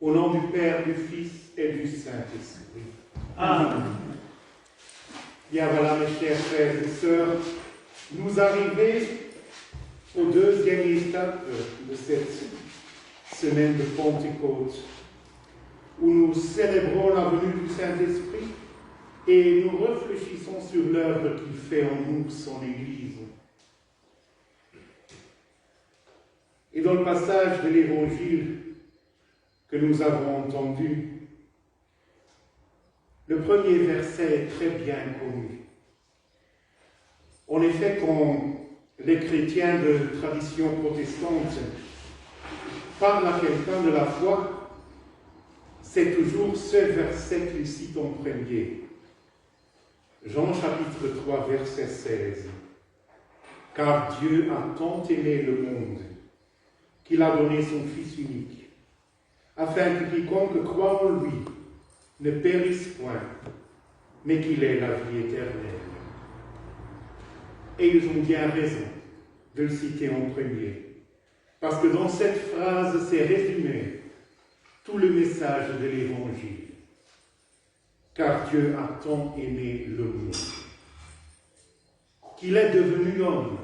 Au nom du Père, du Fils et du Saint-Esprit. Amen. Bien voilà, mes chers frères et sœurs, nous arrivons au deuxième étape de cette semaine de Pentecôte, où nous célébrons la venue du Saint-Esprit et nous réfléchissons sur l'œuvre qu'il fait en nous, son Église. Et dans le passage de l'Évangile que nous avons entendu, le premier verset est très bien connu. En effet, quand les chrétiens de tradition protestante parlent à quelqu'un de la foi, c'est toujours ce verset qu'ils citent en premier. Jean chapitre 3, verset 16. « Car Dieu a tant aimé le monde qu'il a donné son Fils unique, afin que quiconque croit en lui ne périsse point, mais qu'il ait la vie éternelle. » Et ils ont bien raison de le citer en premier, parce que dans cette phrase, c'est résumé tout le message de l'Évangile. Car Dieu a tant aimé le monde, qu'il est devenu homme,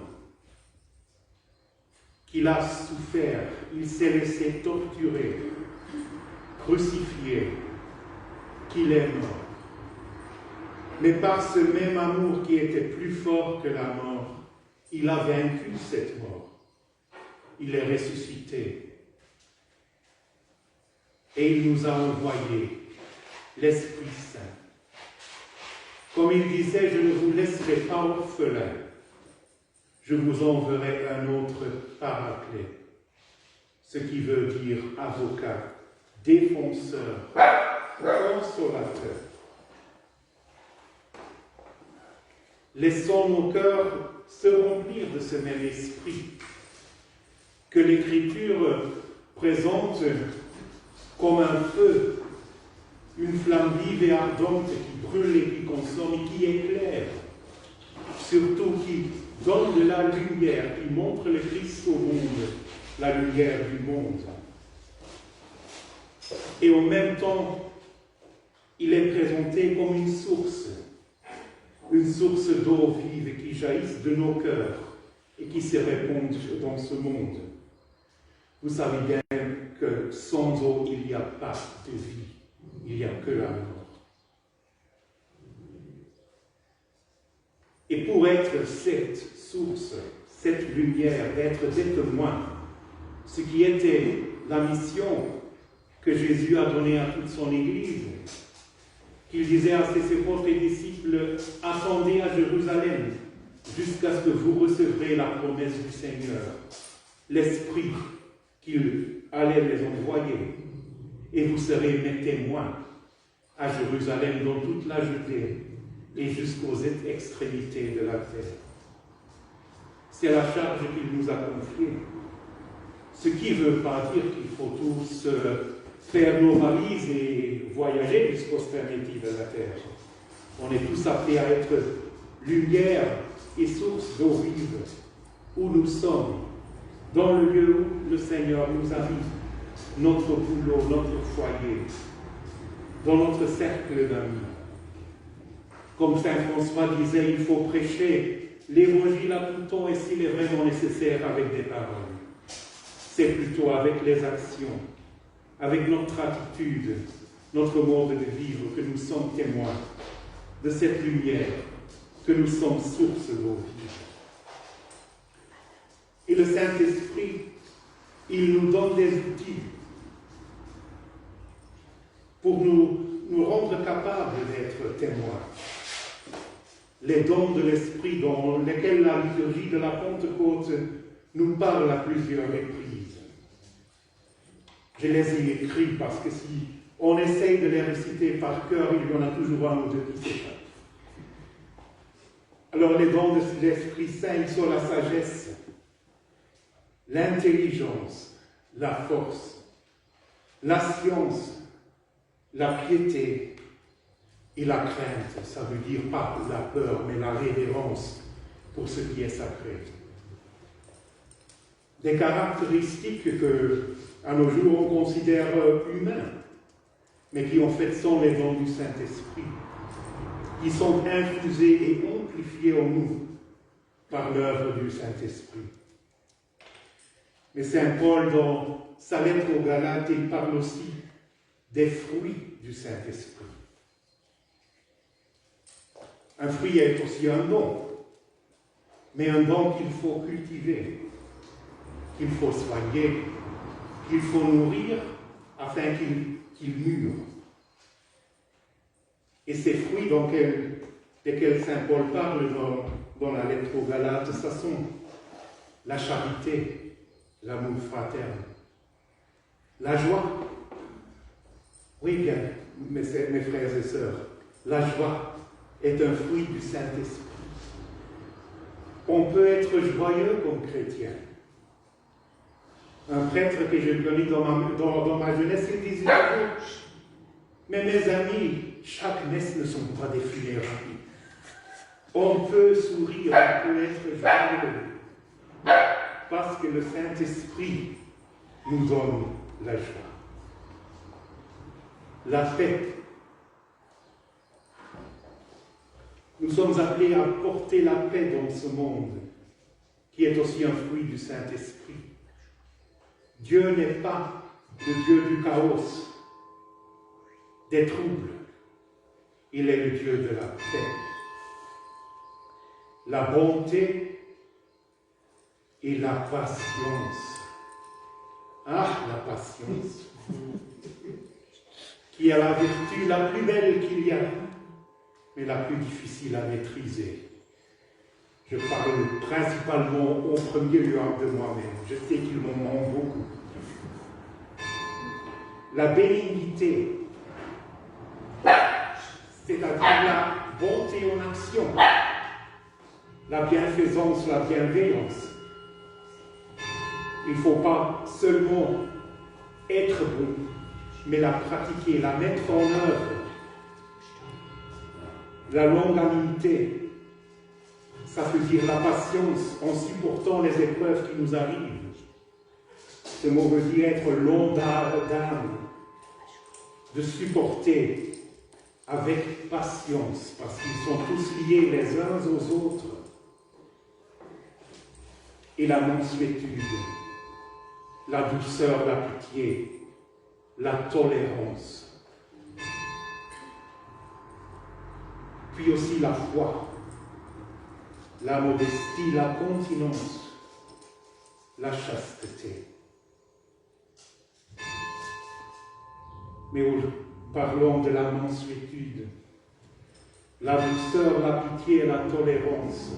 qu'il a souffert, il s'est laissé torturer, crucifié, qu'il est mort. Mais par ce même amour qui était plus fort que la mort, il a vaincu cette mort. Il est ressuscité. Et il nous a envoyé l'Esprit Saint. Comme il disait, je ne vous laisserai pas orphelins, je vous enverrai un autre paraclet, ce qui veut dire avocat, défenseur, consolateur. Laissons nos cœurs se remplir de ce même esprit que l'Écriture présente comme un feu, une flamme vive et ardente qui brûle et qui consomme et qui éclaire, surtout qui donne de la lumière, qui montre le Christ au monde, la lumière du monde. Et en même temps, il est présenté comme une source d'eau vive qui jaillisse de nos cœurs et qui se répand dans ce monde. Vous savez bien que sans eau, il n'y a pas de vie, il n'y a que la mort. Et pour être cette source, cette lumière, d'être des témoins, ce qui était la mission que Jésus a donnée à toute son Église, qu'il disait à ses apôtres et disciples, « Attendez à Jérusalem jusqu'à ce que vous recevrez la promesse du Seigneur, l'Esprit qu'il allait les envoyer, et vous serez mes témoins à Jérusalem, dans toute la Judée et jusqu'aux extrémités de la terre. » C'est la charge qu'il nous a confiée. Ce qui ne veut pas dire qu'il faut tous faire nos valises et voyager jusqu'aux extrémités de la terre. On est tous appelés à être lumière et source d'eau vive où nous sommes, dans le lieu où le Seigneur nous a mis, notre boulot, notre foyer, dans notre cercle d'amis. Comme Saint François disait, il faut prêcher l'évangile à tout temps et s'il est vraiment nécessaire avec des paroles. C'est plutôt avec les actions, avec notre attitude, notre mode de vivre que nous sommes témoins de cette lumière, que nous sommes source d'eau vive. Et le Saint-Esprit, il nous donne des outils pour nous rendre capables d'être témoins. Les dons de l'Esprit dans lesquels la liturgie de la Pentecôte nous parle à plusieurs reprises. Je les ai écrits parce que si on essaye de les réciter par cœur, il y en a toujours un ou deux qui s'échappent. Alors les dons de l'Esprit Saint, ils sont la sagesse, l'intelligence, la force, la science, la piété et la crainte. Ça veut dire pas la peur, mais la révérence pour ce qui est sacré. Des caractéristiques que à nos jours on considère humains, mais qui en fait sont les dons du Saint-Esprit, qui sont infusés et amplifiés en nous par l'œuvre du Saint-Esprit. Mais Saint Paul, dans sa lettre aux Galates, il parle aussi des fruits du Saint-Esprit. Un fruit est aussi un don, mais un don qu'il faut cultiver, qu'il faut soigner, qu'il faut nourrir afin qu'il mûre. Et ces fruits desquels Saint Paul parle dans la lettre aux Galates, ce sont la charité, l'amour fraterne, la joie. Oui, bien, mes frères et sœurs, la joie est un fruit du Saint-Esprit. On peut être joyeux comme chrétien. Un prêtre que j'ai connu dans ma jeunesse, il disait « Mais mes amis, chaque messe ne sont pas des funérailles. On peut sourire, on peut être joyeux, parce que le Saint-Esprit nous donne la joie. La paix. Nous sommes appelés à porter la paix dans ce monde, qui est aussi un fruit du Saint-Esprit. Dieu n'est pas le Dieu du chaos, des troubles. Il est le Dieu de la paix, la bonté et la patience. Ah, la patience, qui est la vertu la plus belle qu'il y a, mais la plus difficile à maîtriser. Je parle principalement au premier lieu de moi-même. Je sais qu'il m'en manque beaucoup. La bénignité, c'est-à-dire la bonté en action, la bienfaisance, la bienveillance. Il ne faut pas seulement être bon, mais la pratiquer, la mettre en œuvre. La longanimité, ça veut dire la patience en supportant les épreuves qui nous arrivent. Ce mot veut dire être long d'âme, de supporter avec patience, parce qu'ils sont tous liés les uns aux autres. Et la mansuétude, la douceur, la pitié, la tolérance. Puis aussi la foi, la modestie, la continence, la chasteté. Mais parlons de la mansuétude, la douceur, la pitié et la tolérance.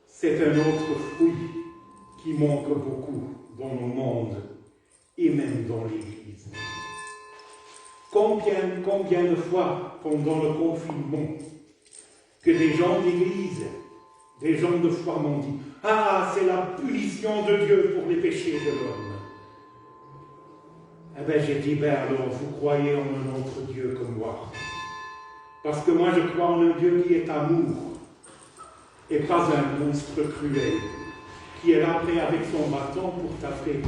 C'est un autre fruit qui manque beaucoup dans nos mondes et même dans l'Église. Combien de fois, pendant le confinement, que des gens d'Église, des gens de foi m'ont dit « Ah, c'est la punition de Dieu pour les péchés de l'homme. » Eh bien, j'ai dit « Ben alors, vous croyez en un autre Dieu que moi. Parce que moi, je crois en un Dieu qui est amour, et pas un monstre cruel, qui est là prêt avec son bâton pour taper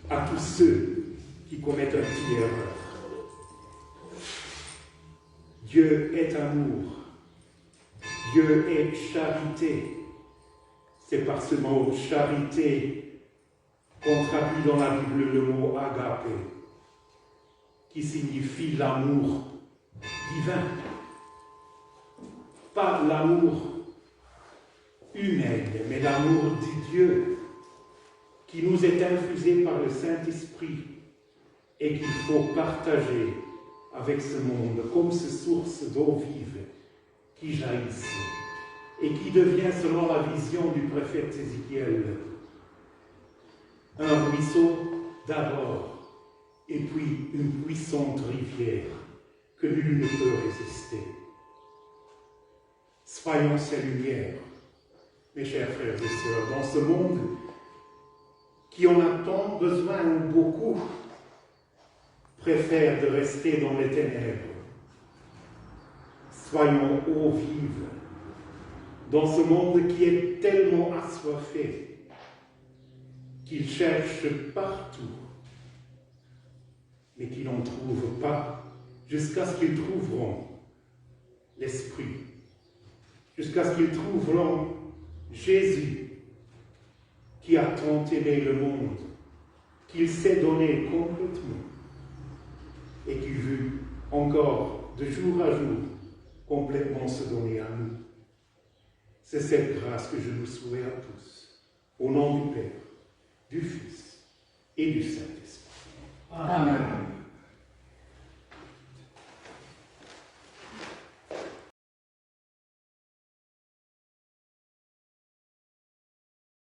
à tous ceux qui commettent un petit erreur. Dieu est amour. Dieu est charité. C'est par ce mot charité qu'on traduit dans la Bible le mot agapé, qui signifie l'amour divin. Pas l'amour humain, mais l'amour de Dieu, qui nous est infusé par le Saint-Esprit et qu'il faut partager avec ce monde, comme ces sources d'eau vive qui jaillissent et qui devient, selon la vision du prophète Ézéchiel, un ruisseau d'abord et puis une puissante rivière que nul ne peut résister. Soyons ces lumières, mes chers frères et sœurs, dans ce monde qui en a tant besoin ou beaucoup préfère de rester dans les ténèbres. Soyons eau vive dans ce monde qui est tellement assoiffé, qu'ils cherchent partout, mais qu'ils n'en trouvent pas, jusqu'à ce qu'ils trouveront l'Esprit, jusqu'à ce qu'ils trouveront Jésus, qui a tant aimé le monde, qu'il s'est donné complètement, et qui veut encore, de jour à jour, complètement se donner à nous. C'est cette grâce que je nous souhaite à tous, au nom du Père, du Fils et du Saint-Esprit. Amen.